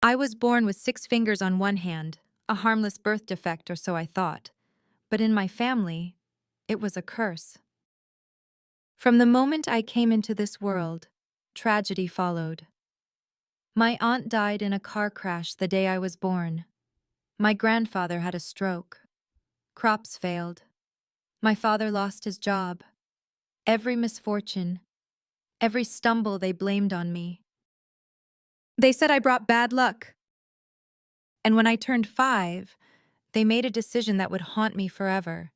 I was born with 6 fingers on one hand, a harmless birth defect or so I thought. But in my family, it was a curse. From the moment I came into this world, tragedy followed. My aunt died in a car crash the day I was born. My grandfather had a stroke. Crops failed. My father lost his job. Every misfortune, every stumble they blamed on me. They said I brought bad luck. And when I turned 5, they made a decision that would haunt me forever.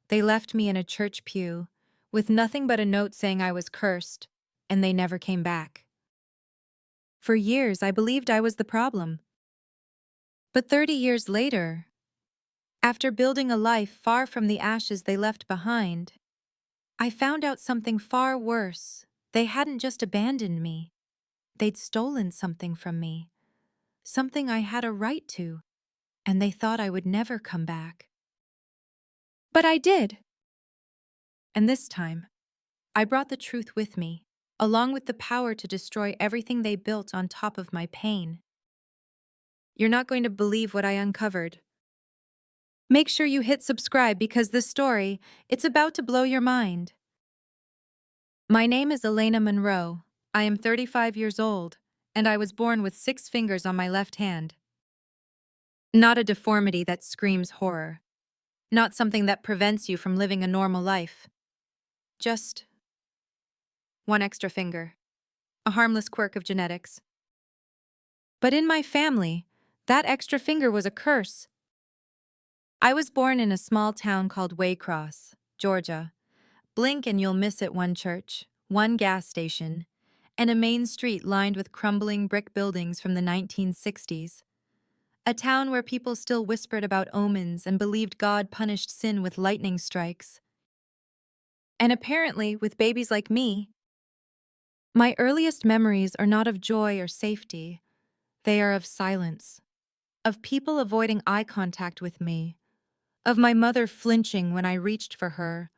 They left me in a church pew, with nothing but a note saying I was cursed, and they never came back. For years, I believed I was the problem. But 30 years later, after building a life far from the ashes they left behind, I found out something far worse. They hadn't just abandoned me. They'd stolen something from me, something I had a right to, and they thought I would never come back. But I did. And this time, I brought the truth with me, along with the power to destroy everything they built on top of my pain. You're not going to believe what I uncovered. Make sure you hit subscribe because this story, it's about to blow your mind. My name is Elena Monroe. I am 35 years old, and I was born with 6 fingers on my left hand. Not a deformity that screams horror. Not something that prevents you from living a normal life. Just one extra finger. A harmless quirk of genetics. But in my family, that extra finger was a curse. I was born in a small town called Waycross, Georgia. Blink and you'll miss it: one church, one gas station, and a main street lined with crumbling brick buildings from the 1960s. A town where people still whispered about omens and believed God punished sin with lightning strikes. And apparently, with babies like me, my earliest memories are not of joy or safety. They are of silence, of people avoiding eye contact with me, of my mother flinching when I reached for her,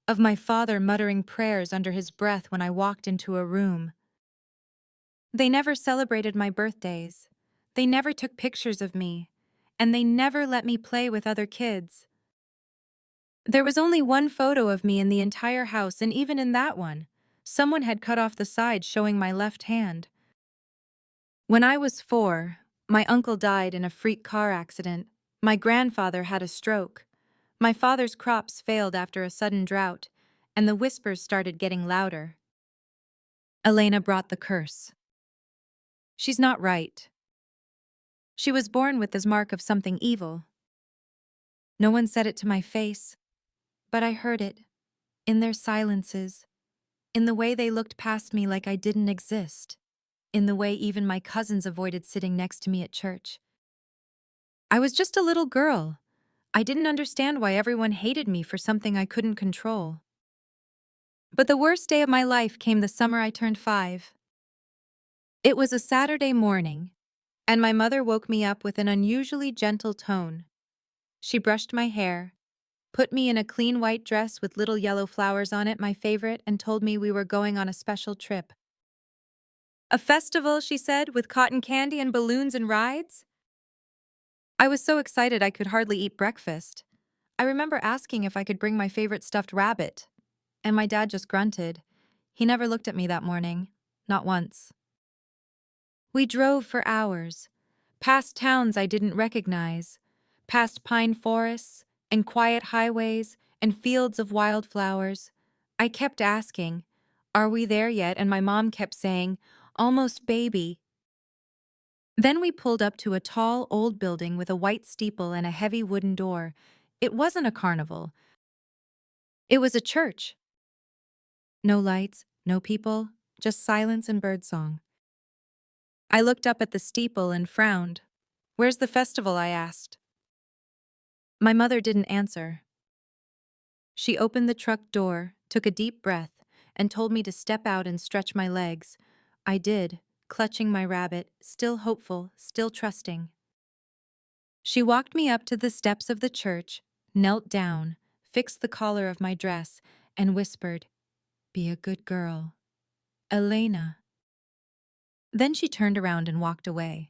of my father muttering prayers under his breath when I walked into a room. They never celebrated my birthdays. They never took pictures of me, and they never let me play with other kids. There was only one photo of me in the entire house, and even in that one, someone had cut off the side showing my left hand. When I was 4, my uncle died in a freak car accident. My grandfather had a stroke. My father's crops failed after a sudden drought, and the whispers started getting louder. Elena brought the curse. She's not right. She was born with this mark of something evil. No one said it to my face, but I heard it, in their silences, in the way they looked past me like I didn't exist, in the way even my cousins avoided sitting next to me at church. I was just a little girl. I didn't understand why everyone hated me for something I couldn't control. But the worst day of my life came the summer I turned 5. It was a Saturday morning, and my mother woke me up with an unusually gentle tone. She brushed my hair, put me in a clean white dress with little yellow flowers on it, my favorite, and told me we were going on a special trip. A festival, she said, with cotton candy and balloons and rides? I was so excited I could hardly eat breakfast. I remember asking if I could bring my favorite stuffed rabbit, and my dad just grunted. He never looked at me that morning, not once. We drove for hours, past towns I didn't recognize, past pine forests and quiet highways and fields of wildflowers. I kept asking, "Are we there yet?" And my mom kept saying, "Almost, baby." Then we pulled up to a tall, old building with a white steeple and a heavy wooden door. It wasn't a carnival. It was a church. No lights, no people, just silence and birdsong. I looked up at the steeple and frowned. "Where's the festival?" I asked. My mother didn't answer. She opened the truck door, took a deep breath, and told me to step out and stretch my legs. I did, clutching my rabbit, still hopeful, still trusting. She walked me up to the steps of the church, knelt down, fixed the collar of my dress, and whispered, "Be a good girl. Elena." Then she turned around and walked away.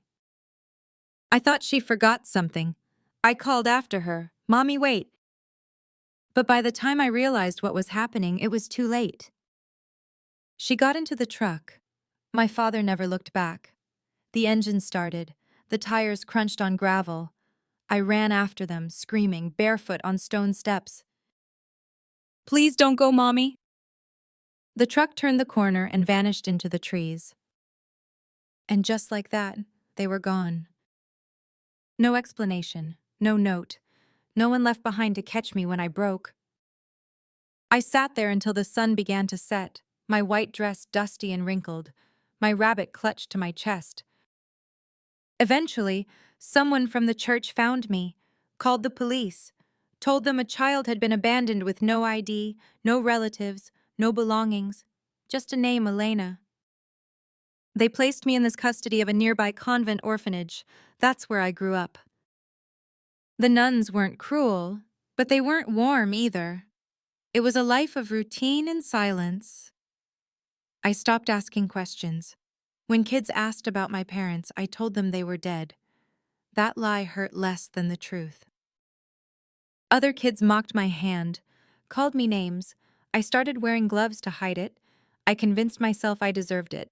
I thought she forgot something. I called after her, "Mommy, wait." But by the time I realized what was happening, it was too late. She got into the truck. My father never looked back. The engine started. The tires crunched on gravel. I ran after them, screaming, barefoot on stone steps. "Please don't go, Mommy." The truck turned the corner and vanished into the trees. And just like that, they were gone. No explanation, no note, no one left behind to catch me when I broke. I sat there until the sun began to set, my white dress dusty and wrinkled, my rabbit clutched to my chest. Eventually, someone from the church found me, called the police, told them a child had been abandoned with no ID, no relatives, no belongings, just a name, Elena. They placed me in the custody of a nearby convent orphanage. That's where I grew up. The nuns weren't cruel, but they weren't warm either. It was a life of routine and silence. I stopped asking questions. When kids asked about my parents, I told them they were dead. That lie hurt less than the truth. Other kids mocked my hand, called me names. I started wearing gloves to hide it. I convinced myself I deserved it.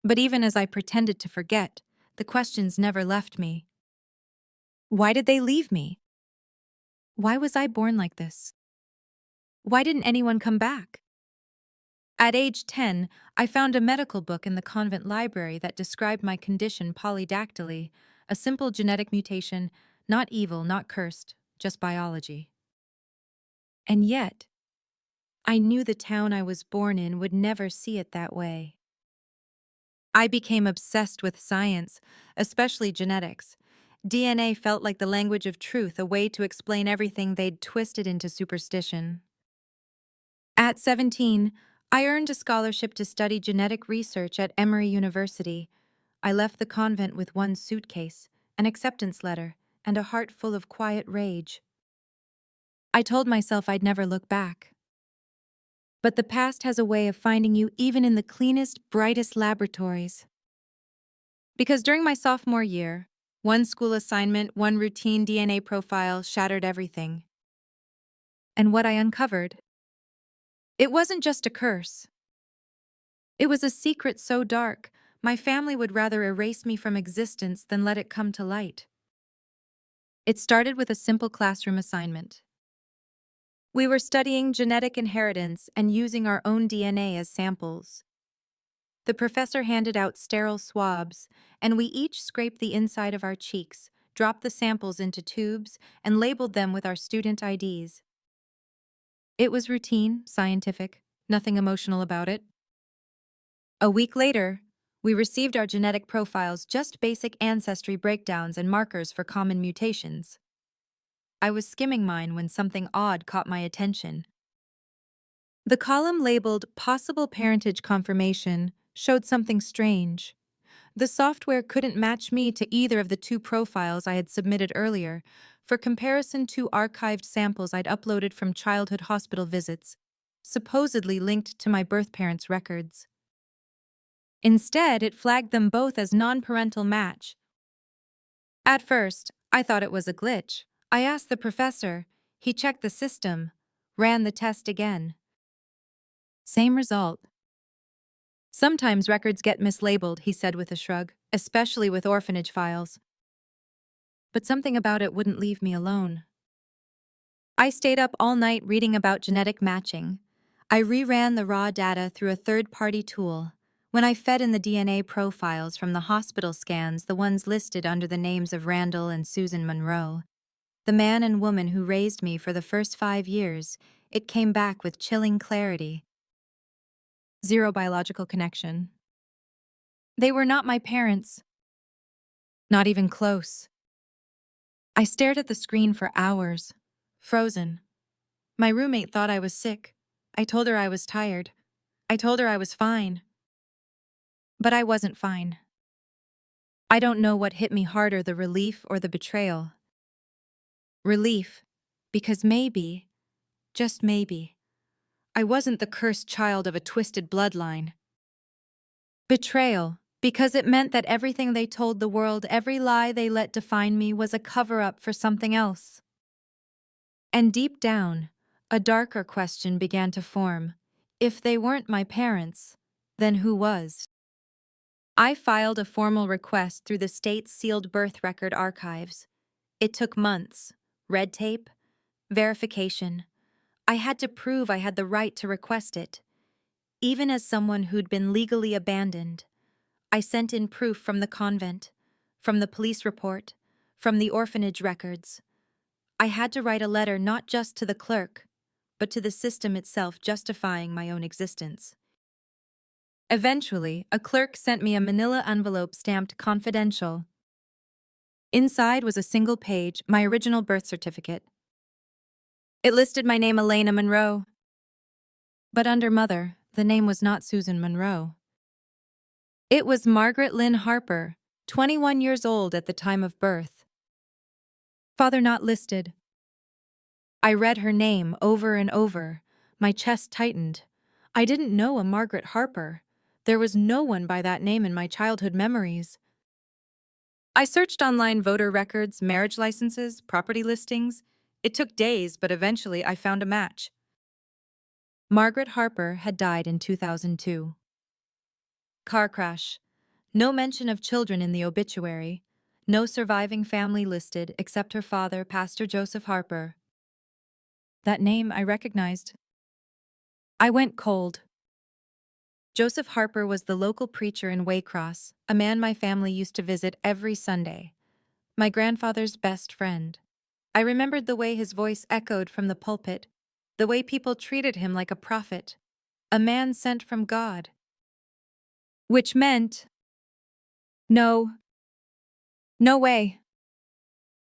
But even as I pretended to forget, the questions never left me. Why did they leave me? Why was I born like this? Why didn't anyone come back? At age 10, I found a medical book in the convent library that described my condition, polydactyly, a simple genetic mutation, not evil, not cursed, just biology. And yet, I knew the town I was born in would never see it that way. I became obsessed with science, especially genetics. DNA felt like the language of truth, a way to explain everything they'd twisted into superstition. At 17, I earned a scholarship to study genetic research at Emory University. I left the convent with one suitcase, an acceptance letter, and a heart full of quiet rage. I told myself I'd never look back. But the past has a way of finding you even in the cleanest, brightest laboratories. Because during my sophomore year, one school assignment, one routine DNA profile shattered everything. And what I uncovered, it wasn't just a curse. It was a secret so dark, my family would rather erase me from existence than let it come to light. It started with a simple classroom assignment. We were studying genetic inheritance and using our own DNA as samples. The professor handed out sterile swabs, and we each scraped the inside of our cheeks, dropped the samples into tubes, and labeled them with our student IDs. It was routine, scientific, nothing emotional about it. A week later, we received our genetic profiles, just basic ancestry breakdowns and markers for common mutations. I was skimming mine when something odd caught my attention. The column labeled Possible Parentage Confirmation showed something strange. The software couldn't match me to either of the two profiles I had submitted earlier, for comparison to archived samples I'd uploaded from childhood hospital visits, supposedly linked to my birth parents' records. Instead, it flagged them both as non-parental match. At first, I thought it was a glitch. I asked the professor. He checked the system, ran the test again. Same result. Sometimes records get mislabeled, he said with a shrug, especially with orphanage files. But something about it wouldn't leave me alone. I stayed up all night reading about genetic matching. I reran the raw data through a third-party tool. When I fed in the DNA profiles from the hospital scans, the ones listed under the names of Randall and Susan Monroe, the man and woman who raised me for the first 5 years, it came back with chilling clarity. Zero biological connection. They were not my parents. Not even close. I stared at the screen for hours, frozen. My roommate thought I was sick. I told her I was tired. I told her I was fine. But I wasn't fine. I don't know what hit me harder, the relief or the betrayal. Relief, because maybe, just maybe, I wasn't the cursed child of a twisted bloodline. Betrayal, Because it meant that everything they told the world, every lie they let define me, was a cover-up for something else. And deep down, a darker question began to form. If they weren't my parents, then who was? I filed a formal request through the state's sealed birth record archives. It took months. Red tape, verification. I had to prove I had the right to request it. Even as someone who'd been legally abandoned, I sent in proof from the convent, from the police report, from the orphanage records. I had to write a letter not just to the clerk, but to the system itself, justifying my own existence. Eventually, a clerk sent me a manila envelope stamped confidential. Inside was a single page, my original birth certificate. It listed my name, Elena Monroe. But under mother, the name was not Susan Monroe. It was Margaret Lynn Harper, 21 years old at the time of birth. Father not listed. I read her name over and over. My chest tightened. I didn't know a Margaret Harper. There was no one by that name in my childhood memories. I searched online voter records, marriage licenses, property listings. It took days, but eventually I found a match. Margaret Harper had died in 2002. Car crash. No mention of children in the obituary. No surviving family listed except her father, Pastor Joseph Harper. That name I recognized. I went cold. Joseph Harper was the local preacher in Waycross, a man my family used to visit every Sunday. My grandfather's best friend. I remembered the way his voice echoed from the pulpit, the way people treated him like a prophet, a man sent from God. Which meant, no way.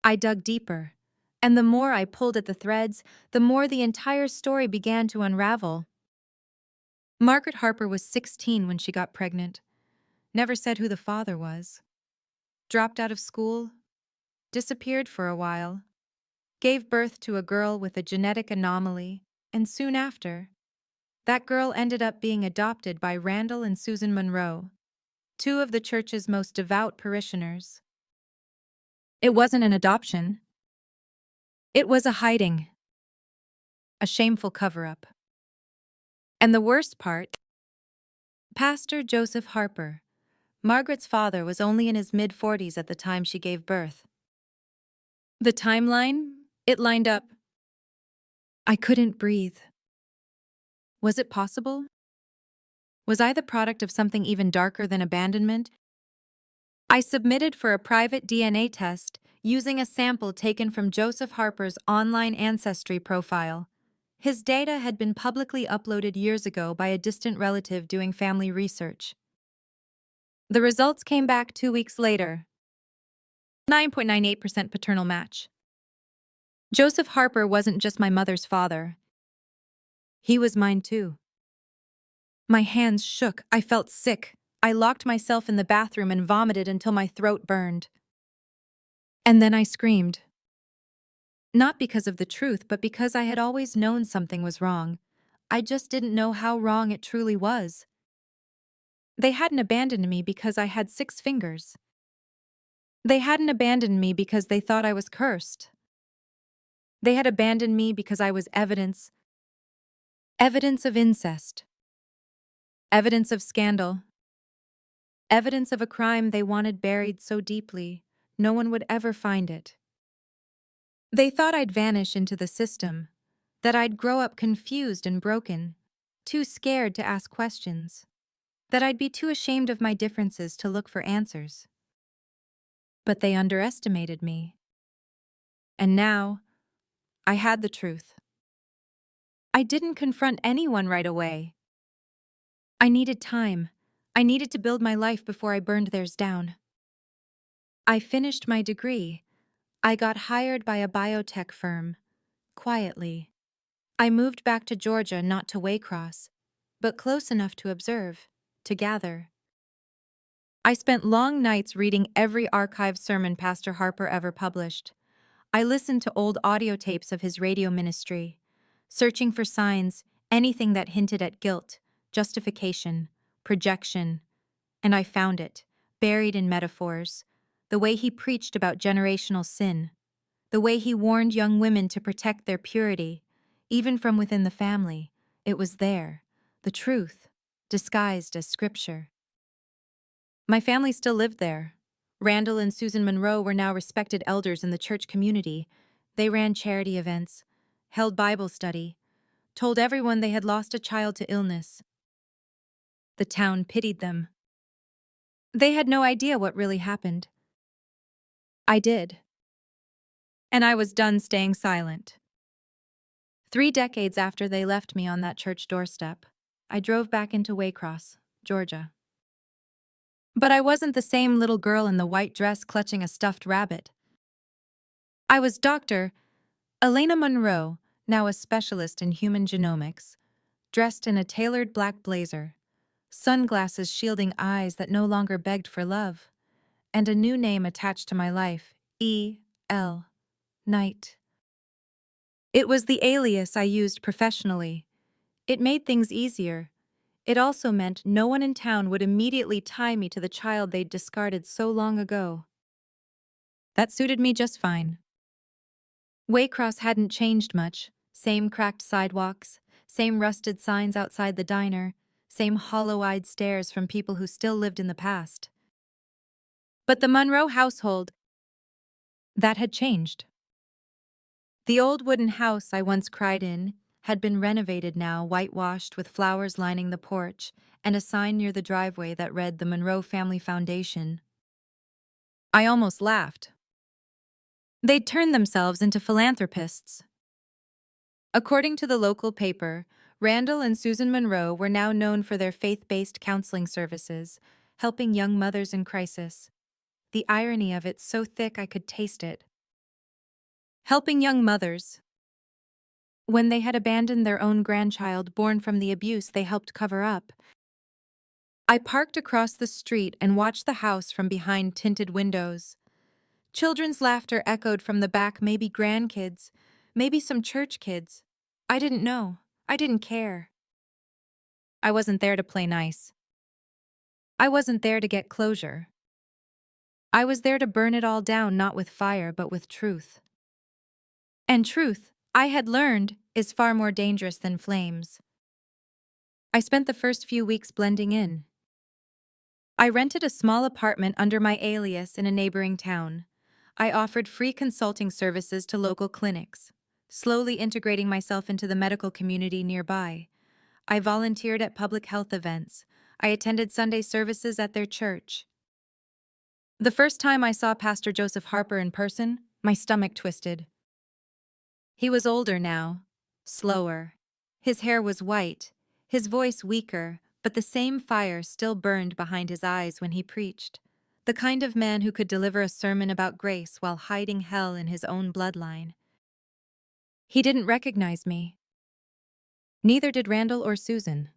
I dug deeper, and the more I pulled at the threads, the more the entire story began to unravel. Margaret Harper was 16 when she got pregnant. Never said who the father was. Dropped out of school. Disappeared for a while. Gave birth to a girl with a genetic anomaly, and soon after, that girl ended up being adopted by Randall and Susan Monroe, two of the church's most devout parishioners. It wasn't an adoption. It was a hiding. A shameful cover-up. And the worst part, Pastor Joseph Harper, Margaret's father, was only in his mid-40s at the time she gave birth. The timeline, it lined up. I couldn't breathe. Was it possible? Was I the product of something even darker than abandonment? I submitted for a private DNA test using a sample taken from Joseph Harper's online ancestry profile. His data had been publicly uploaded years ago by a distant relative doing family research. The results came back 2 weeks later. 9.98% paternal match. Joseph Harper wasn't just my mother's father. He was mine too. My hands shook. I felt sick. I locked myself in the bathroom and vomited until my throat burned. And then I screamed. Not because of the truth, but because I had always known something was wrong. I just didn't know how wrong it truly was. They hadn't abandoned me because I had 6 fingers. They hadn't abandoned me because they thought I was cursed. They had abandoned me because I was evidence. Evidence of incest. Evidence of scandal. Evidence of a crime they wanted buried so deeply, no one would ever find it. They thought I'd vanish into the system, that I'd grow up confused and broken, too scared to ask questions, that I'd be too ashamed of my differences to look for answers. But they underestimated me. And now, I had the truth. I didn't confront anyone right away. I needed time. I needed to build my life before I burned theirs down. I finished my degree. I got hired by a biotech firm, quietly. I moved back to Georgia, not to Waycross, but close enough to observe, to gather. I spent long nights reading every archived sermon Pastor Harper ever published. I listened to old audio tapes of his radio ministry, searching for signs, anything that hinted at guilt, justification, projection. And I found it, buried in metaphors, the way he preached about generational sin, the way he warned young women to protect their purity, even from within the family. It was there, the truth, disguised as scripture. My family still lived there. Randall and Susan Monroe were now respected elders in the church community. They ran charity events, held Bible study, told everyone they had lost a child to illness. The town pitied them. They had no idea what really happened. I did. And I was done staying silent. 3 decades after they left me on that church doorstep, I drove back into Waycross, Georgia. But I wasn't the same little girl in the white dress clutching a stuffed rabbit. I was Dr. Elena Monroe, now a specialist in human genomics, dressed in a tailored black blazer, sunglasses shielding eyes that no longer begged for love, and a new name attached to my life, E.L. Knight. It was the alias I used professionally. It made things easier. It also meant no one in town would immediately tie me to the child they'd discarded so long ago. That suited me just fine. Waycross hadn't changed much. Same cracked sidewalks, same rusted signs outside the diner, same hollow-eyed stares from people who still lived in the past. But the Monroe household, that had changed. The old wooden house I once cried in had been renovated now, whitewashed with flowers lining the porch and a sign near the driveway that read the Monroe Family Foundation. I almost laughed. They'd turned themselves into philanthropists. According to the local paper, Randall and Susan Monroe were now known for their faith-based counseling services, helping young mothers in crisis. The irony of it so thick I could taste it. Helping young mothers. When they had abandoned their own grandchild born from the abuse they helped cover up. I parked across the street and watched the house from behind tinted windows. Children's laughter echoed from the back, maybe grandkids, maybe some church kids. I didn't know. I didn't care. I wasn't there to play nice. I wasn't there to get closure. I was there to burn it all down, not with fire, but with truth. And truth, I had learned, is far more dangerous than flames. I spent the first few weeks blending in. I rented a small apartment under my alias in a neighboring town. I offered free consulting services to local clinics, slowly integrating myself into the medical community nearby. I volunteered at public health events. I attended Sunday services at their church. The first time I saw Pastor Joseph Harper in person, my stomach twisted. He was older now, slower. His hair was white, his voice weaker, but the same fire still burned behind his eyes when he preached. The kind of man who could deliver a sermon about grace while hiding hell in his own bloodline. He didn't recognize me. Neither did Randall or Susan.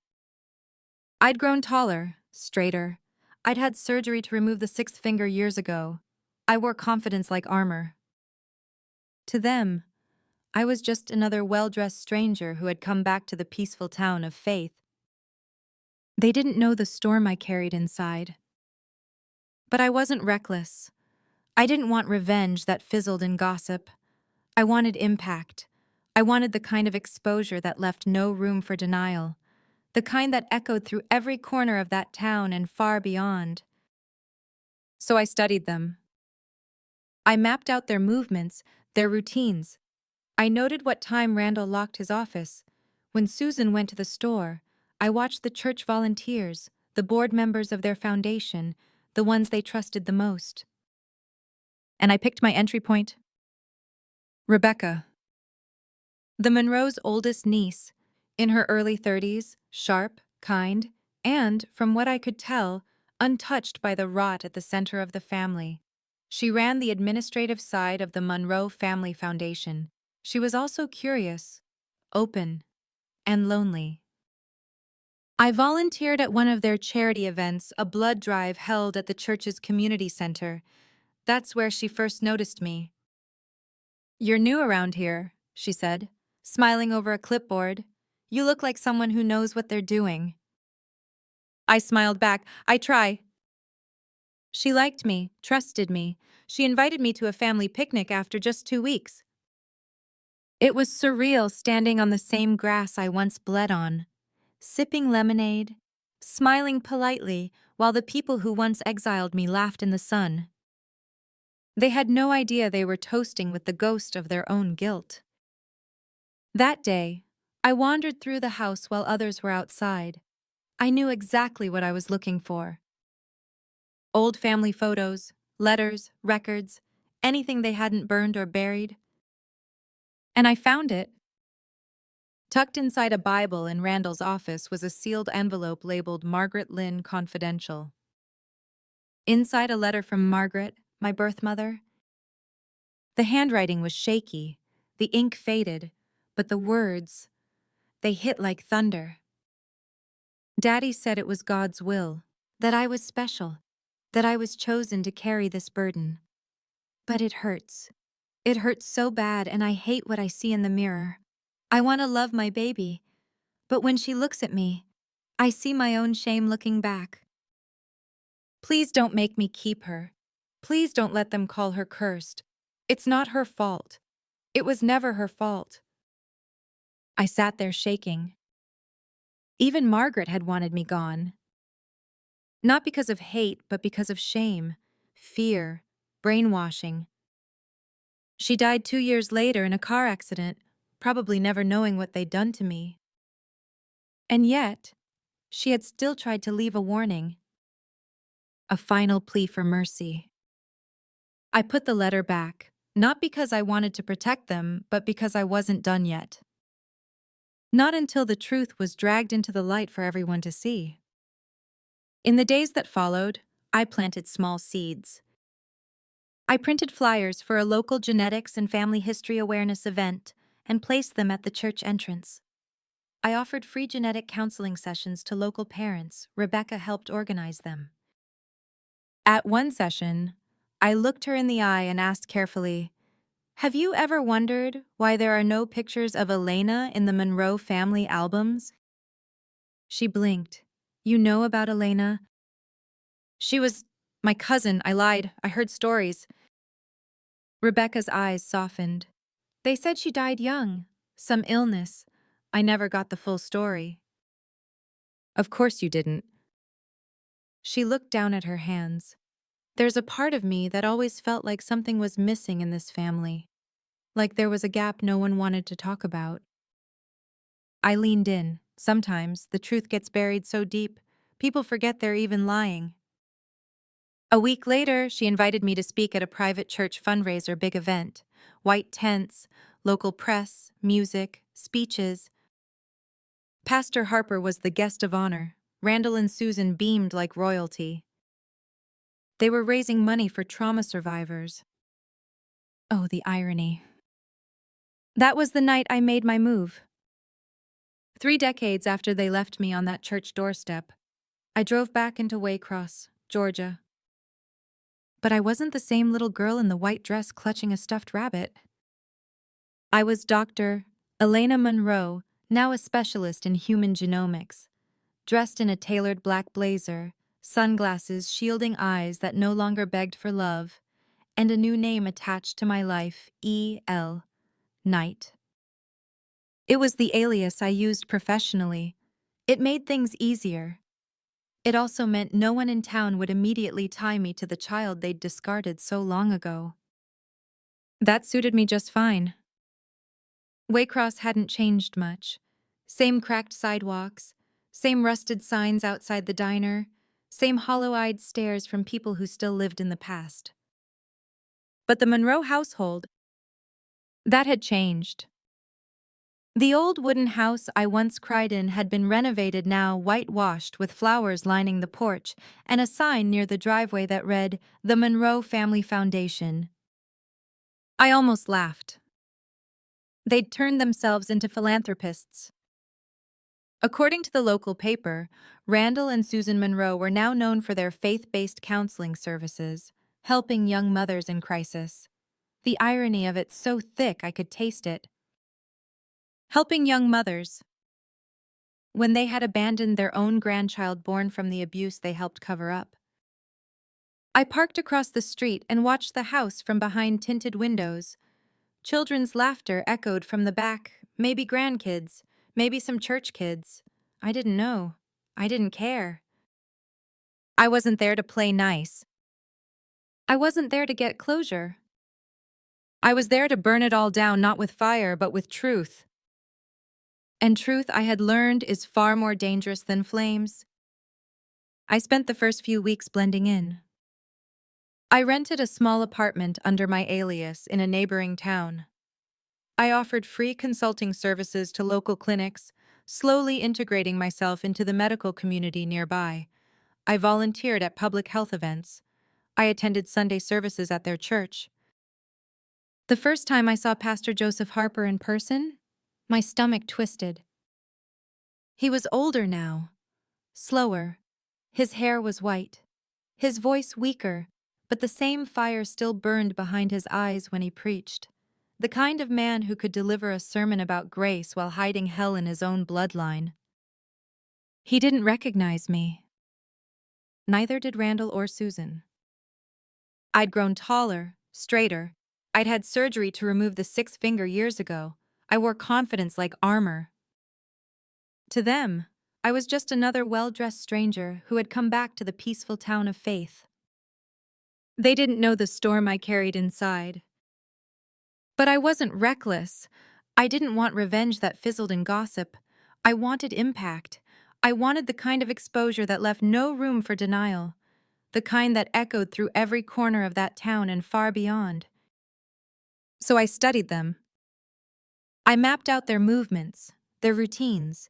I'd grown taller, straighter. I'd had surgery to remove the sixth finger years ago. I wore confidence like armor. To them, I was just another well-dressed stranger who had come back to the peaceful town of faith. They didn't know the storm I carried inside. But I wasn't reckless. I didn't want revenge that fizzled in gossip. I wanted impact. I wanted the kind of exposure that left no room for denial. The kind that echoed through every corner of that town and far beyond. So I studied them. I mapped out their movements, their routines. I noted what time Randall locked his office. When Susan went to the store, I watched the church volunteers, the board members of their foundation, the ones they trusted the most. And I picked my entry point. Rebecca. The Monroe's oldest niece, in her early 30s, sharp, kind, and, from what I could tell, untouched by the rot at the center of the family. She ran the administrative side of the Monroe Family Foundation. She was also curious, open, and lonely. I volunteered at one of their charity events, a blood drive held at the church's community center. That's where she first noticed me. "You're new around here," she said, smiling over a clipboard. "You look like someone who knows what they're doing." I smiled back. "I try. She liked me, trusted me. She invited me to a family picnic after just 2 weeks. It was surreal standing on the same grass I once bled on, sipping lemonade, smiling politely while the people who once exiled me laughed in the sun. They had no idea they were toasting with the ghost of their own guilt. That day, I wandered through the house while others were outside. I knew exactly what I was looking for. Old family photos, letters, records, anything they hadn't burned or buried. And I found it. Tucked inside a Bible in Randall's office was a sealed envelope labeled Margaret Lynn Confidential. Inside a letter from Margaret, my birth mother. The handwriting was shaky, the ink faded, but the words, they hit like thunder. Daddy said it was God's will, that I was special, that I was chosen to carry this burden. But it hurts. It hurts so bad, and I hate what I see in the mirror. I want to love my baby, but when she looks at me, I see my own shame looking back. Please don't make me keep her. Please don't let them call her cursed. It's not her fault. It was never her fault. I sat there shaking. Even Margaret had wanted me gone. Not because of hate, but because of shame, fear, brainwashing. She died 2 years later in a car accident, probably never knowing what they'd done to me. And yet, she had still tried to leave a warning, a final plea for mercy. I put the letter back, not because I wanted to protect them, but because I wasn't done yet. Not until the truth was dragged into the light for everyone to see. In the days that followed, I planted small seeds. I printed flyers for a local genetics and family history awareness event and placed them at the church entrance. I offered free genetic counseling sessions to local parents. Rebecca helped organize them. At one session, I looked her in the eye and asked carefully, "Have you ever wondered why there are no pictures of Elena in the Monroe family albums?" She blinked. "You know about Elena?" "She was my cousin. I lied. I heard stories." Rebecca's eyes softened. "They said she died young. Some illness. I never got the full story." "Of course you didn't." She looked down at her hands. "There's a part of me that always felt like something was missing in this family. Like there was a gap no one wanted to talk about." I leaned in. Sometimes the truth gets buried so deep, people forget they're even lying. A week later, she invited me to speak at a private church fundraiser big event. White tents, local press, music, speeches. Pastor Harper was the guest of honor. Randall and Susan beamed like royalty. They were raising money for trauma survivors. Oh, the irony. That was the night I made my move. 3 decades after they left me on that church doorstep, I drove back into Waycross, Georgia. But I wasn't the same little girl in the white dress clutching a stuffed rabbit. I was Dr. Elena Monroe, now a specialist in human genomics, dressed in a tailored black blazer, sunglasses shielding eyes that no longer begged for love, and a new name attached to my life, E.L. Knight. It was the alias I used professionally. It made things easier. It also meant no one in town would immediately tie me to the child they'd discarded so long ago. That suited me just fine. Waycross hadn't changed much. Same cracked sidewalks, same rusted signs outside the diner, same hollow-eyed stares from people who still lived in the past. But the Monroe household, that had changed. The old wooden house I once cried in had been renovated, now whitewashed with flowers lining the porch and a sign near the driveway that read, "The Monroe Family Foundation." I almost laughed. They'd turned themselves into philanthropists. According to the local paper, Randall and Susan Monroe were now known for their faith-based counseling services, helping young mothers in crisis. The irony of it so thick I could taste it. Helping young mothers when they had abandoned their own grandchild born from the abuse they helped cover up. I parked across the street and watched the house from behind tinted windows. Children's laughter echoed from the back, maybe grandkids, maybe some church kids. I didn't know. I didn't care. I wasn't there to play nice. I wasn't there to get closure. I was there to burn it all down, not with fire, but with truth. And truth, I had learned, is far more dangerous than flames. I spent the first few weeks blending in. I rented a small apartment under my alias in a neighboring town. I offered free consulting services to local clinics, slowly integrating myself into the medical community nearby. I volunteered at public health events. I attended Sunday services at their church. The first time I saw Pastor Joseph Harper in person, my stomach twisted. He was older now, slower. His hair was white, his voice weaker, but the same fire still burned behind his eyes when he preached. The kind of man who could deliver a sermon about grace while hiding hell in his own bloodline. He didn't recognize me. Neither did Randall or Susan. I'd grown taller, straighter. I'd had surgery to remove the sixth finger years ago. I wore confidence like armor. To them, I was just another well-dressed stranger who had come back to the peaceful town of faith. They didn't know the storm I carried inside. But I wasn't reckless. I didn't want revenge that fizzled in gossip. I wanted impact. I wanted the kind of exposure that left no room for denial, the kind that echoed through every corner of that town and far beyond. So I studied them. I mapped out their movements, their routines.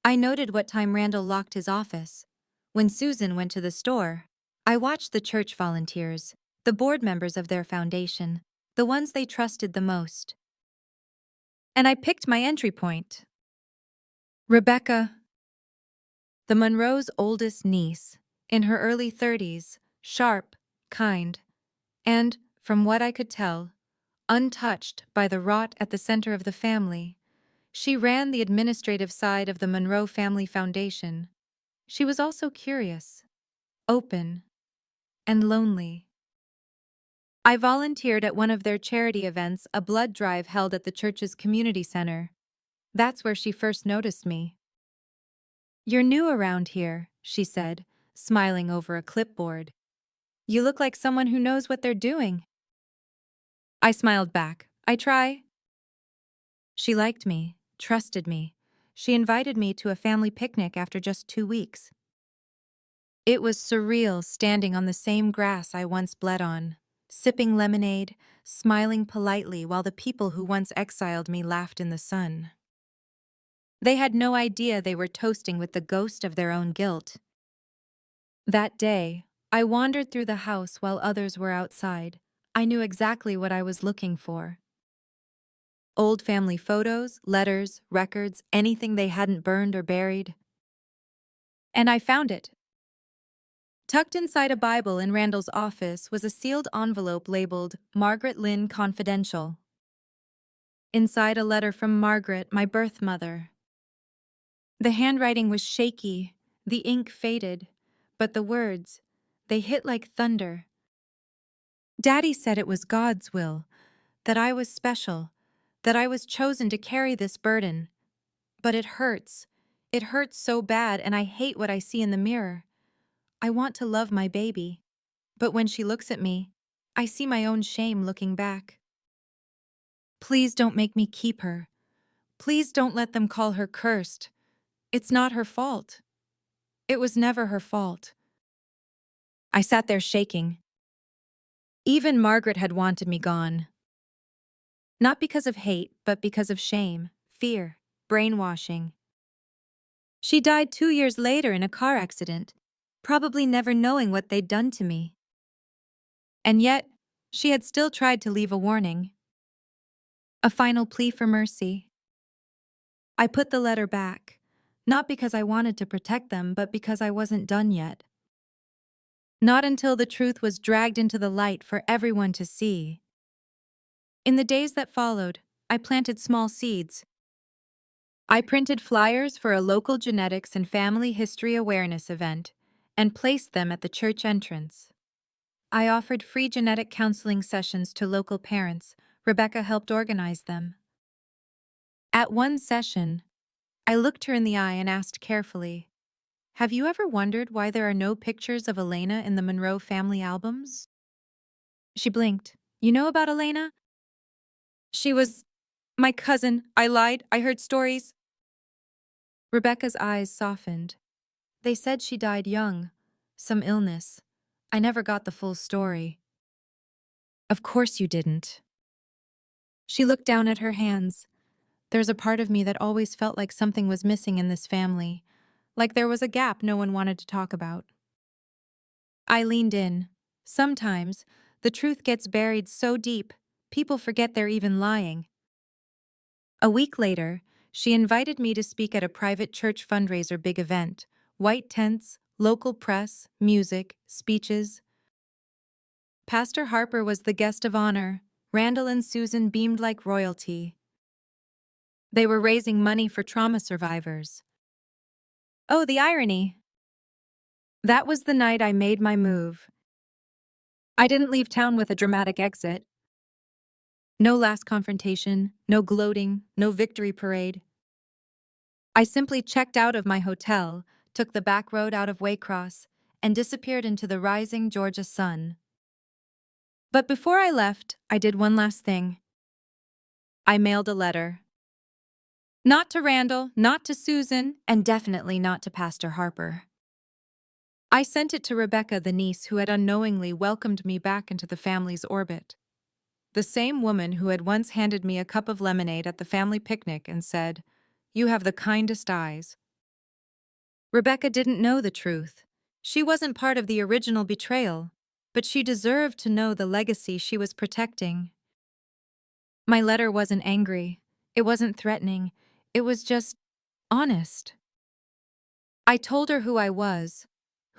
I noted what time Randall locked his office, when Susan went to the store. I watched the church volunteers, the board members of their foundation, the ones they trusted the most. And I picked my entry point. Rebecca, the Monroe's oldest niece, in her early 30s, sharp, kind, and, from what I could tell, untouched by the rot at the center of the family. She ran the administrative side of the Monroe Family Foundation. She was also curious, open, and lonely. I volunteered at one of their charity events, a blood drive held at the church's community center. That's where she first noticed me. "You're new around here," she said, smiling over a clipboard. "You look like someone who knows what they're doing." I smiled back. "I try." She liked me, trusted me. She invited me to a family picnic after just 2 weeks. It was surreal standing on the same grass I once bled on, sipping lemonade, smiling politely while the people who once exiled me laughed in the sun. They had no idea they were toasting with the ghost of their own guilt. That day, I wandered through the house while others were outside. I knew exactly what I was looking for. Old family photos, letters, records, anything they hadn't burned or buried. And I found it. Tucked inside a Bible in Randall's office was a sealed envelope labeled Margaret Lynn Confidential. Inside, a letter from Margaret, my birth mother. The handwriting was shaky, the ink faded, but the words, they hit like thunder. Daddy said it was God's will, that I was special, that I was chosen to carry this burden. But it hurts. It hurts so bad, and I hate what I see in the mirror. I want to love my baby, but when she looks at me, I see my own shame looking back. Please don't make me keep her. Please don't let them call her cursed. It's not her fault. It was never her fault. I sat there shaking. Even Margaret had wanted me gone. Not because of hate, but because of shame, fear, brainwashing. She died 2 years later in a car accident, probably never knowing what they'd done to me. And yet, she had still tried to leave a warning. A final plea for mercy. I put the letter back, not because I wanted to protect them, but because I wasn't done yet. Not until the truth was dragged into the light for everyone to see. In the days that followed, I planted small seeds. I printed flyers for a local genetics and family history awareness event and placed them at the church entrance. I offered free genetic counseling sessions to local parents. Rebecca helped organize them. At one session, I looked her in the eye and asked carefully, "Have you ever wondered why there are no pictures of Elena in the Monroe family albums?" She blinked. "You know about Elena?" "She was my cousin. I lied. I heard stories." Rebecca's eyes softened. "They said she died young. Some illness. I never got the full story." "Of course you didn't." She looked down at her hands. "There's a part of me that always felt like something was missing in this family, like there was a gap no one wanted to talk about." I leaned in. Sometimes, the truth gets buried so deep, people forget they're even lying. A week later, she invited me to speak at a private church fundraiser big event. White tents, local press, music, speeches. Pastor Harper was the guest of honor. Randall and Susan beamed like royalty. They were raising money for trauma survivors. Oh, the irony. That was the night I made my move. I didn't leave town with a dramatic exit. No last confrontation, no gloating, no victory parade. I simply checked out of my hotel, took the back road out of Waycross, and disappeared into the rising Georgia sun. But before I left, I did one last thing. I mailed a letter. Not to Randall, not to Susan, and definitely not to Pastor Harper. I sent it to Rebecca, the niece who had unknowingly welcomed me back into the family's orbit. The same woman who had once handed me a cup of lemonade at the family picnic and said, "You have the kindest eyes." Rebecca didn't know the truth. She wasn't part of the original betrayal, but she deserved to know the legacy she was protecting. My letter wasn't angry. It wasn't threatening. It was just honest. I told her who I was,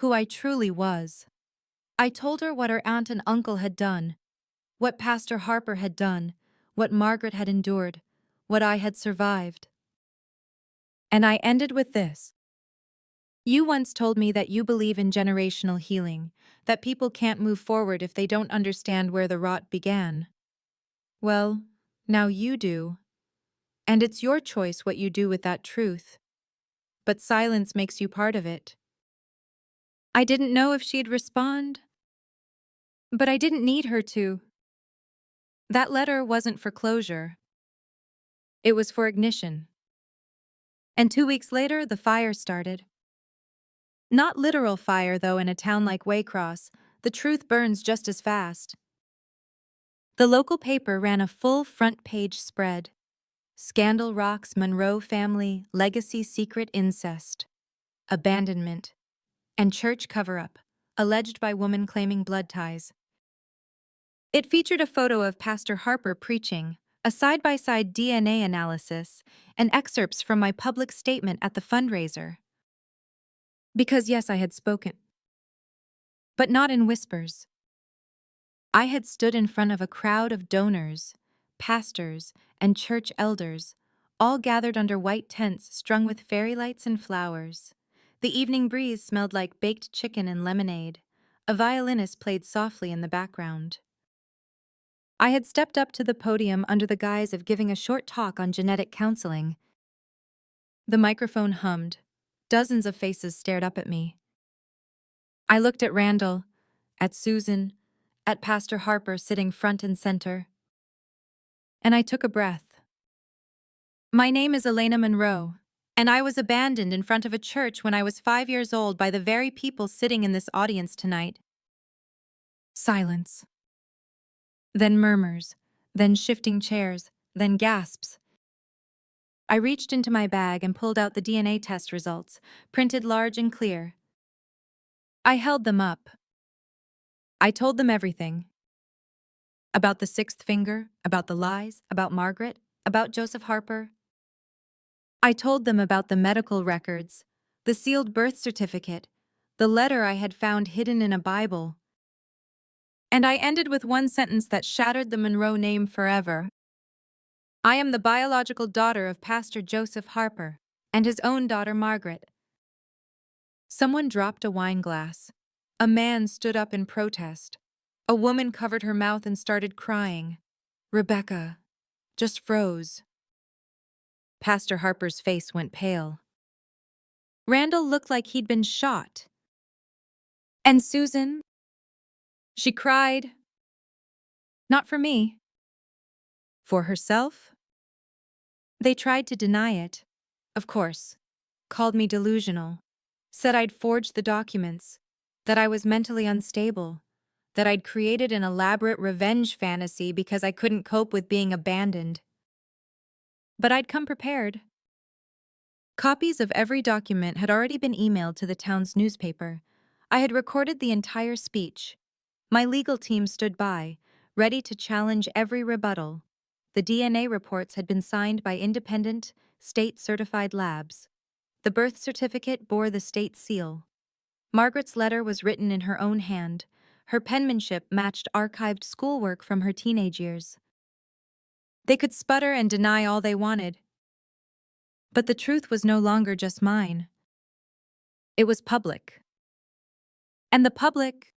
who I truly was. I told her what her aunt and uncle had done, what Pastor Harper had done, what Margaret had endured, what I had survived. And I ended with this. You once told me that you believe in generational healing, that people can't move forward if they don't understand where the rot began. Well, now you do. And it's your choice what you do with that truth. But silence makes you part of it. I didn't know if she'd respond, but I didn't need her to. That letter wasn't for closure. It was for ignition. And 2 weeks later, the fire started. Not literal fire, though, in a town like Waycross. The truth burns just as fast. The local paper ran a full front-page spread. Scandal rocks Monroe family, legacy secret incest, abandonment, and church cover-up, alleged by woman claiming blood ties. It featured a photo of Pastor Harper preaching, a side-by-side DNA analysis, and excerpts from my public statement at the fundraiser. Because yes, I had spoken. But not in whispers. I had stood in front of a crowd of donors, pastors, and church elders, all gathered under white tents strung with fairy lights and flowers. The evening breeze smelled like baked chicken and lemonade. A violinist played softly in the background. I had stepped up to the podium under the guise of giving a short talk on genetic counseling. The microphone hummed. Dozens of faces stared up at me. I looked at Randall, at Susan, at Pastor Harper sitting front and center. And I took a breath. My name is Elena Monroe, and I was abandoned in front of a church when I was 5 years old by the very people sitting in this audience tonight. Silence. Then murmurs, then shifting chairs, then gasps. I reached into my bag and pulled out the DNA test results, printed large and clear. I held them up. I told them everything. About the sixth finger, about the lies, about Margaret, about Joseph Harper. I told them about the medical records, the sealed birth certificate, the letter I had found hidden in a Bible. And I ended with one sentence that shattered the Monroe name forever. I am the biological daughter of Pastor Joseph Harper and his own daughter Margaret. Someone dropped a wine glass. A man stood up in protest. A woman covered her mouth and started crying. Rebecca just froze. Pastor Harper's face went pale. Randall looked like he'd been shot. And Susan? She cried. Not for me. For herself? They tried to deny it, of course. Called me delusional. Said I'd forged the documents. That I was mentally unstable. That I'd created an elaborate revenge fantasy because I couldn't cope with being abandoned. But I'd come prepared. Copies of every document had already been emailed to the town's newspaper. I had recorded the entire speech. My legal team stood by, ready to challenge every rebuttal. The DNA reports had been signed by independent, state-certified labs. The birth certificate bore the state seal. Margaret's letter was written in her own hand. Her penmanship matched archived schoolwork from her teenage years. They could sputter and deny all they wanted. But the truth was no longer just mine. It was public. And the public,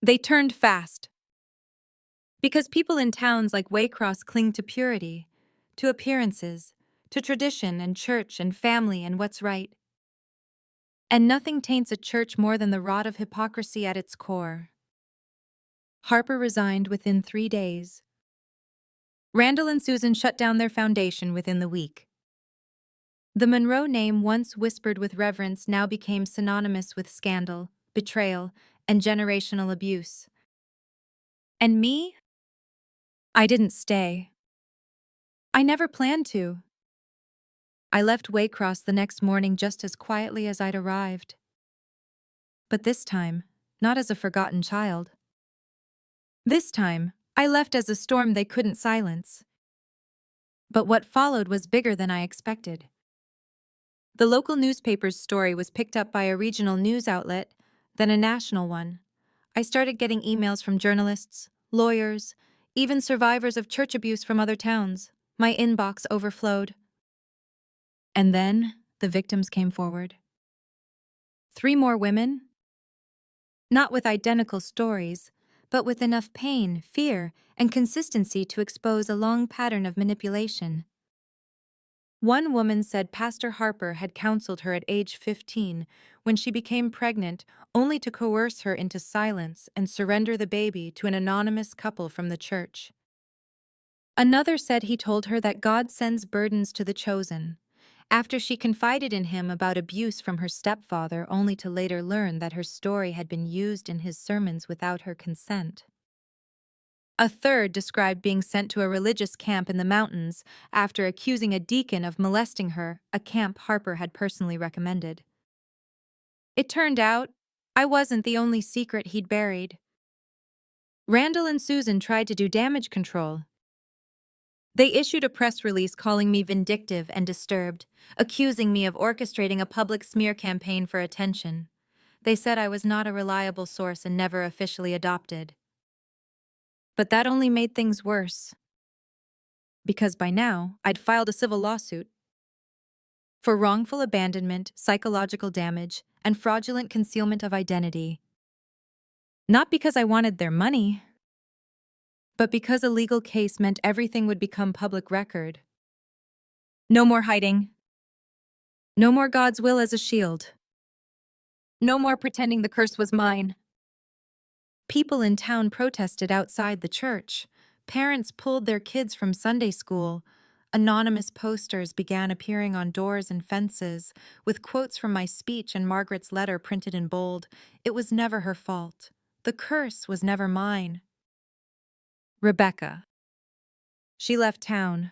they turned fast. Because people in towns like Waycross cling to purity, to appearances, to tradition and church and family and what's right. And nothing taints a church more than the rot of hypocrisy at its core. Harper resigned within 3 days. Randall and Susan shut down their foundation within the week. The Monroe name, once whispered with reverence, now became synonymous with scandal, betrayal, and generational abuse. And me? I didn't stay. I never planned to. I left Waycross the next morning just as quietly as I'd arrived. But this time, not as a forgotten child. This time, I left as a storm they couldn't silence. But what followed was bigger than I expected. The local newspaper's story was picked up by a regional news outlet, then a national one. I started getting emails from journalists, lawyers, even survivors of church abuse from other towns. My inbox overflowed. And then the victims came forward. 3 more women? Not with identical stories, but with enough pain, fear, and consistency to expose a long pattern of manipulation. One woman said Pastor Harper had counseled her at age 15 when she became pregnant, only to coerce her into silence and surrender the baby to an anonymous couple from the church. Another said he told her that God sends burdens to the chosen, after she confided in him about abuse from her stepfather, only to later learn that her story had been used in his sermons without her consent. A third described being sent to a religious camp in the mountains after accusing a deacon of molesting her, a camp Harper had personally recommended. It turned out, I wasn't the only secret he'd buried. Randall and Susan tried to do damage control. They issued a press release calling me vindictive and disturbed, accusing me of orchestrating a public smear campaign for attention. They said I was not a reliable source and never officially adopted. But that only made things worse. Because by now, I'd filed a civil lawsuit for wrongful abandonment, psychological damage, and fraudulent concealment of identity. Not because I wanted their money, but because a legal case meant everything would become public record. No more hiding. No more God's will as a shield. No more pretending the curse was mine. People in town protested outside the church. Parents pulled their kids from Sunday school. Anonymous posters began appearing on doors and fences, with quotes from my speech and Margaret's letter printed in bold. It was never her fault. The curse was never mine. Rebecca. She left town.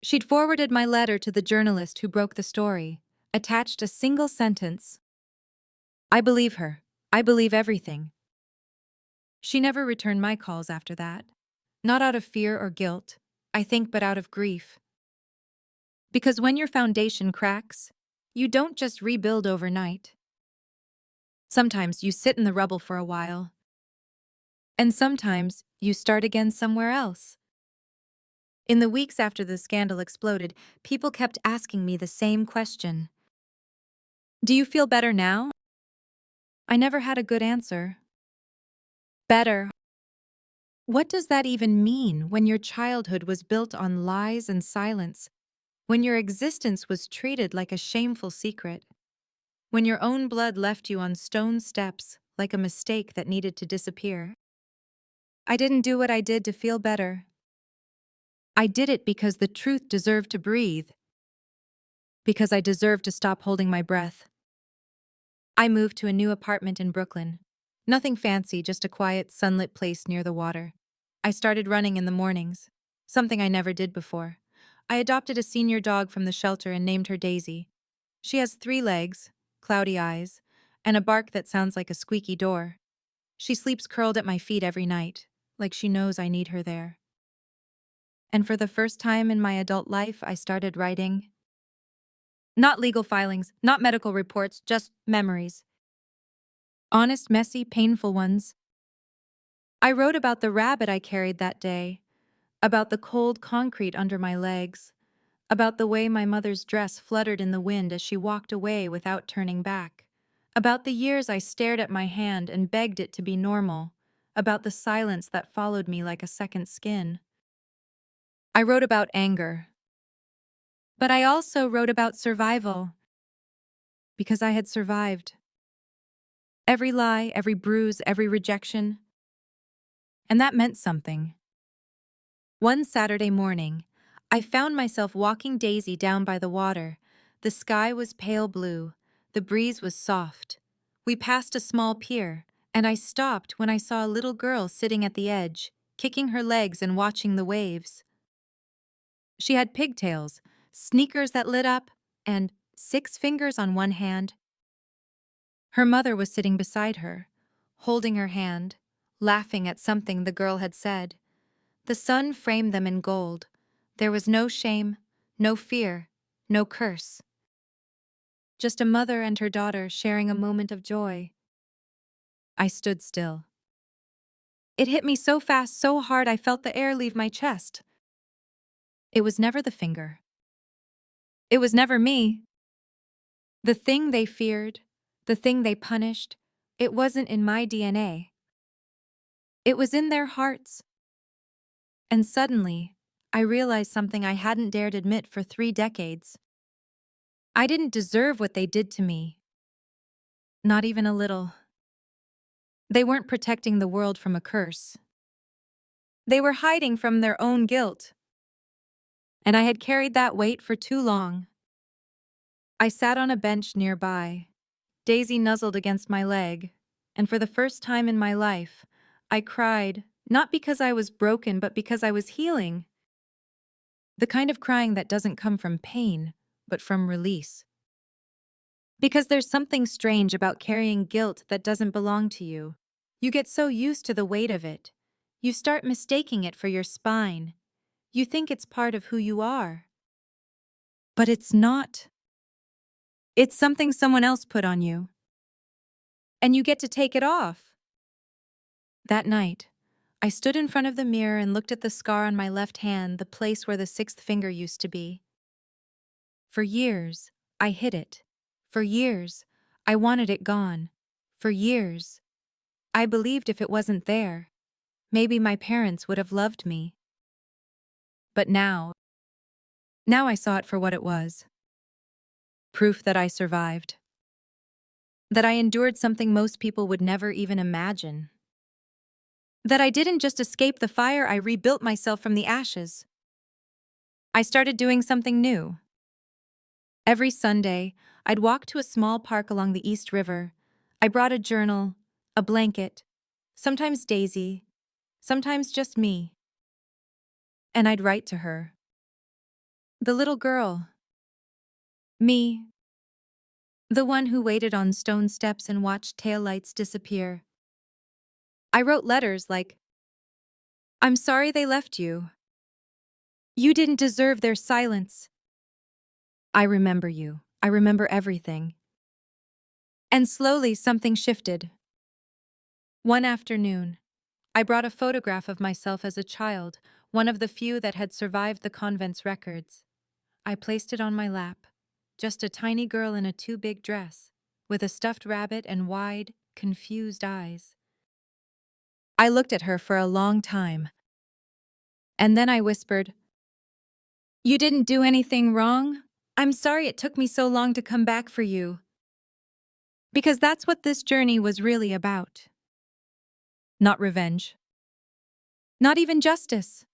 She'd forwarded my letter to the journalist who broke the story, attached a single sentence. I believe her. I believe everything. She never returned my calls after that. Not out of fear or guilt, I think, but out of grief. Because when your foundation cracks, you don't just rebuild overnight. Sometimes you sit in the rubble for a while. And sometimes you start again somewhere else. In the weeks after the scandal exploded, people kept asking me the same question. Do you feel better now? I never had a good answer. Better. What does that even mean when your childhood was built on lies and silence? When your existence was treated like a shameful secret? When your own blood left you on stone steps like a mistake that needed to disappear? I didn't do what I did to feel better. I did it because the truth deserved to breathe, because I deserved to stop holding my breath. I moved to a new apartment in Brooklyn. Nothing fancy, just a quiet, sunlit place near the water. I started running in the mornings, something I never did before. I adopted a senior dog from the shelter and named her Daisy. She has 3 legs, cloudy eyes, and a bark that sounds like a squeaky door. She sleeps curled at my feet every night, like she knows I need her there. And for the first time in my adult life, I started writing. Not legal filings, not medical reports, just memories. Honest, messy, painful ones. I wrote about the rabbit I carried that day, about the cold concrete under my legs, about the way my mother's dress fluttered in the wind as she walked away without turning back, about the years I stared at my hand and begged it to be normal, about the silence that followed me like a second skin. I wrote about anger, but I also wrote about survival, because I had survived. Every lie, every bruise, every rejection. And that meant something. One Saturday morning, I found myself walking Daisy down by the water. The sky was pale blue. The breeze was soft. We passed a small pier, and I stopped when I saw a little girl sitting at the edge, kicking her legs and watching the waves. She had pigtails, sneakers that lit up, and 6 fingers on one hand. Her mother was sitting beside her, holding her hand, laughing at something the girl had said. The sun framed them in gold. There was no shame, no fear, no curse. Just a mother and her daughter sharing a moment of joy. I stood still. It hit me so fast, so hard, I felt the air leave my chest. It was never the finger. It was never me. The thing they feared, the thing they punished, it wasn't in my DNA. It was in their hearts. And suddenly, I realized something I hadn't dared admit for 3 decades. I didn't deserve what they did to me. Not even a little. They weren't protecting the world from a curse. They were hiding from their own guilt. And I had carried that weight for too long. I sat on a bench nearby. Daisy nuzzled against my leg, and for the first time in my life, I cried, not because I was broken, but because I was healing. The kind of crying that doesn't come from pain, but from release. Because there's something strange about carrying guilt that doesn't belong to you. You get so used to the weight of it. You start mistaking it for your spine. You think it's part of who you are. But it's not. It's something someone else put on you. And you get to take it off. That night, I stood in front of the mirror and looked at the scar on my left hand, the place where the 6th finger used to be. For years, I hid it. For years, I wanted it gone. For years, I believed if it wasn't there, maybe my parents would have loved me. But now I saw it for what it was. Proof that I survived. That I endured something most people would never even imagine. That I didn't just escape the fire, I rebuilt myself from the ashes. I started doing something new. Every Sunday, I'd walk to a small park along the East River. I brought a journal, a blanket, sometimes Daisy, sometimes just me. And I'd write to her. The little girl. Me. The one who waited on stone steps and watched taillights disappear. I wrote letters like, "I'm sorry they left you. You didn't deserve their silence. I remember you. I remember everything." And slowly something shifted. One afternoon, I brought a photograph of myself as a child, one of the few that had survived the convent's records. I placed it on my lap, just a tiny girl in a too big dress, with a stuffed rabbit and wide, confused eyes. I looked at her for a long time, and then I whispered, "You didn't do anything wrong? I'm sorry it took me so long to come back for you." Because that's what this journey was really about. Not revenge. Not even justice.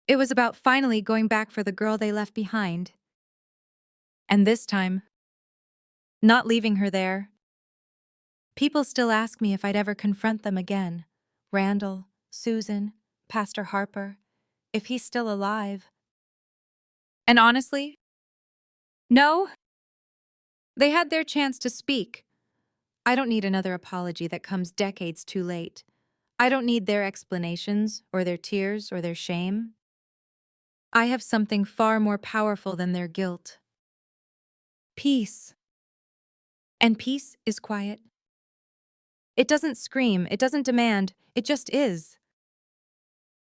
It was about finally going back for the girl they left behind. And this time, not leaving her there. People still ask me if I'd ever confront them again. Randall, Susan, Pastor Harper, if he's still alive. And honestly, no. They had their chance to speak. I don't need another apology that comes decades too late. I don't need their explanations, or their tears, or their shame. I have something far more powerful than their guilt. Peace. And peace is quiet. It doesn't scream, it doesn't demand, it just is.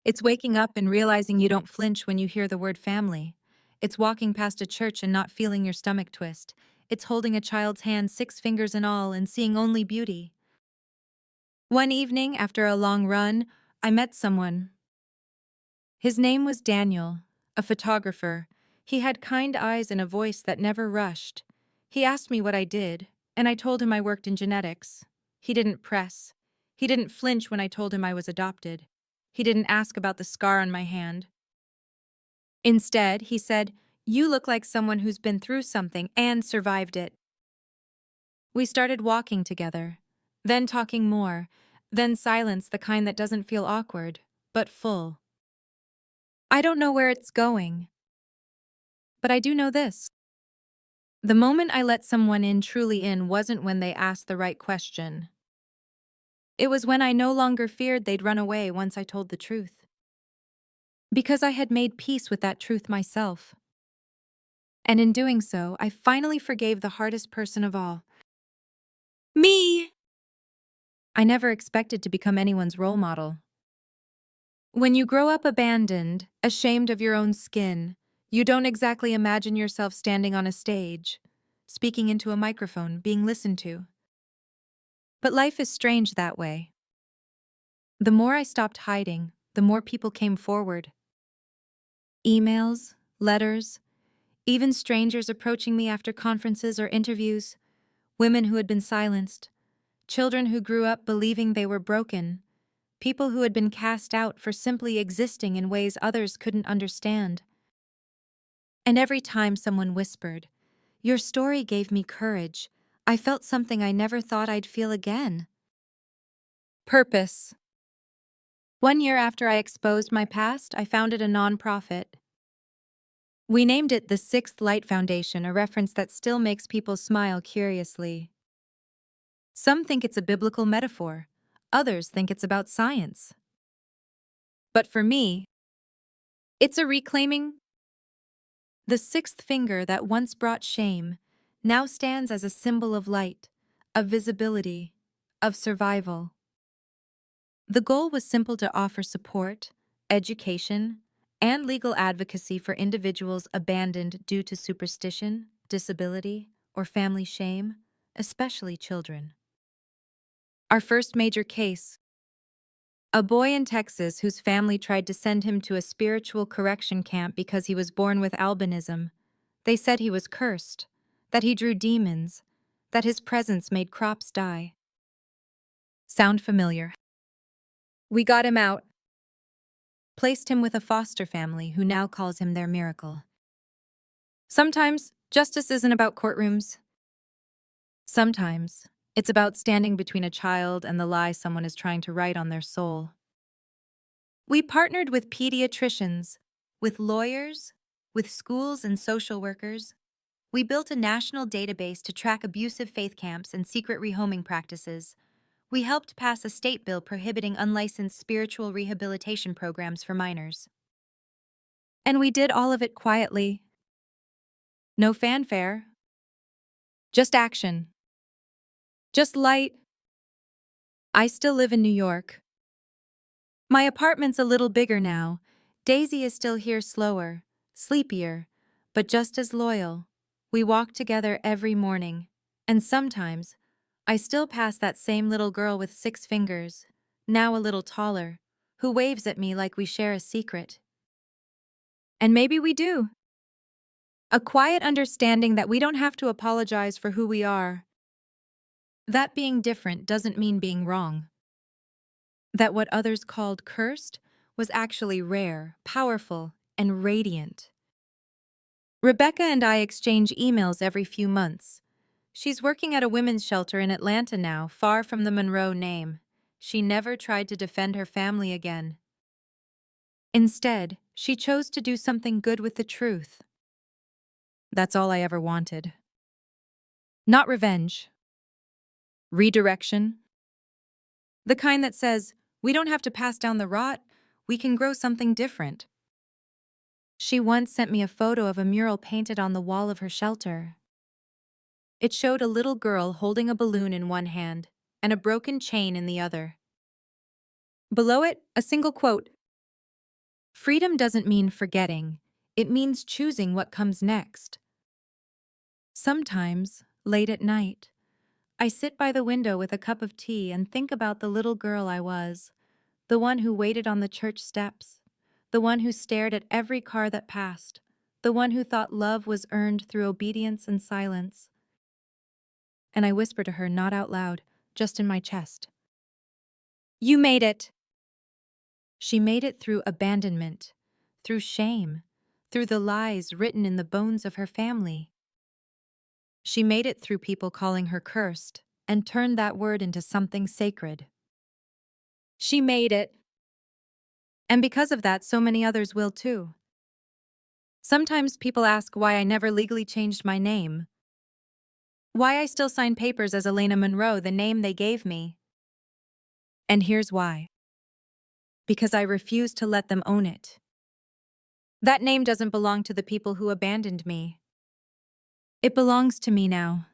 It's waking up and realizing you don't flinch when you hear the word family. It's walking past a church and not feeling your stomach twist. It's holding a child's hand, 6 fingers and all, and seeing only beauty. One evening, after a long run, I met someone. His name was Daniel, a photographer. He had kind eyes and a voice that never rushed. He asked me what I did, and I told him I worked in genetics. He didn't press. He didn't flinch when I told him I was adopted. He didn't ask about the scar on my hand. Instead, he said, "You look like someone who's been through something and survived it." We started walking together, then talking more, then silence, the kind that doesn't feel awkward, but full. I don't know where it's going, but I do know this. The moment I let someone in truly in wasn't when they asked the right question. It was when I no longer feared they'd run away once I told the truth. Because I had made peace with that truth myself. And in doing so, I finally forgave the hardest person of all. Me! I never expected to become anyone's role model. When you grow up abandoned, ashamed of your own skin, you don't exactly imagine yourself standing on a stage, speaking into a microphone, being listened to. But life is strange that way. The more I stopped hiding, the more people came forward. Emails, letters, even strangers approaching me after conferences or interviews, women who had been silenced, children who grew up believing they were broken, people who had been cast out for simply existing in ways others couldn't understand. And every time someone whispered, "Your story gave me courage," I felt something I never thought I'd feel again. Purpose. 1 year after I exposed my past, I founded a nonprofit. We named it the Sixth Light Foundation, a reference that still makes people smile curiously. Some think it's a biblical metaphor. Others think it's about science. But for me, it's a reclaiming. The sixth finger that once brought shame now stands as a symbol of light, of visibility, of survival. The goal was simple: to offer support, education, and legal advocacy for individuals abandoned due to superstition, disability, or family shame, especially children. Our first major case: a boy in Texas whose family tried to send him to a spiritual correction camp because he was born with albinism. They said he was cursed, that he drew demons, that his presence made crops die. Sound familiar? We got him out, placed him with a foster family who now calls him their miracle. Sometimes, justice isn't about courtrooms. Sometimes, it's about standing between a child and the lie someone is trying to write on their soul. We partnered with pediatricians, with lawyers, with schools and social workers. We built a national database to track abusive faith camps and secret rehoming practices. We helped pass a state bill prohibiting unlicensed spiritual rehabilitation programs for minors. And we did all of it quietly. No fanfare. Just action. Just light. I still live in New York. My apartment's a little bigger now. Daisy is still here, slower, sleepier, but just as loyal. We walk together every morning. And sometimes, I still pass that same little girl with 6 fingers. now a little taller, who waves at me like we share a secret. And maybe we do. A quiet understanding that we don't have to apologize for who we are. That being different doesn't mean being wrong. That what others called cursed was actually rare, powerful, and radiant. Rebecca and I exchange emails every few months. She's working at a women's shelter in Atlanta now, far from the Monroe name. She never tried to defend her family again. Instead, she chose to do something good with the truth. That's all I ever wanted. Not revenge. Redirection. The kind that says, we don't have to pass down the rot, we can grow something different. She once sent me a photo of a mural painted on the wall of her shelter. It showed a little girl holding a balloon in one hand and a broken chain in the other. Below it, a single quote. Freedom doesn't mean forgetting, it means choosing what comes next. Sometimes, late at night, I sit by the window with a cup of tea and think about the little girl I was, the one who waited on the church steps, the one who stared at every car that passed, the one who thought love was earned through obedience and silence. And I whisper to her, not out loud, just in my chest. You made it! She made it through abandonment, through shame, through the lies written in the bones of her family. She made it through people calling her cursed and turned that word into something sacred. She made it. And because of that, so many others will too. Sometimes people ask why I never legally changed my name. Why I still sign papers as Elena Monroe, the name they gave me. And here's why. Because I refuse to let them own it. That name doesn't belong to the people who abandoned me. It belongs to me now.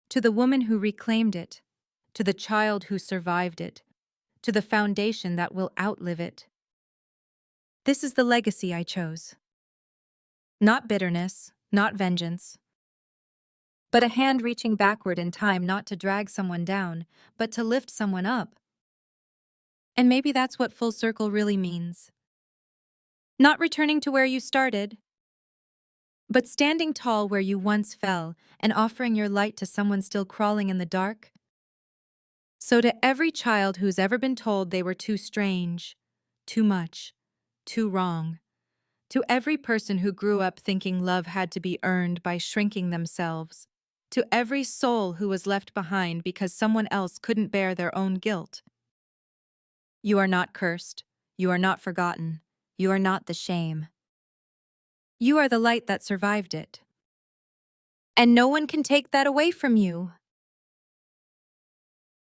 To the woman who reclaimed it, to the child who survived it, to the foundation that will outlive it. This is the legacy I chose. Not bitterness, not vengeance, but a hand reaching backward in time, not to drag someone down, but to lift someone up. And maybe that's what full circle really means. Not returning to where you started, but standing tall where you once fell and offering your light to someone still crawling in the dark. So to every child who's ever been told they were too strange, too much, too wrong, to every person who grew up thinking love had to be earned by shrinking themselves, to every soul who was left behind because someone else couldn't bear their own guilt. You are not cursed. You are not forgotten. You are not the shame. You are the light that survived it. And no one can take that away from you.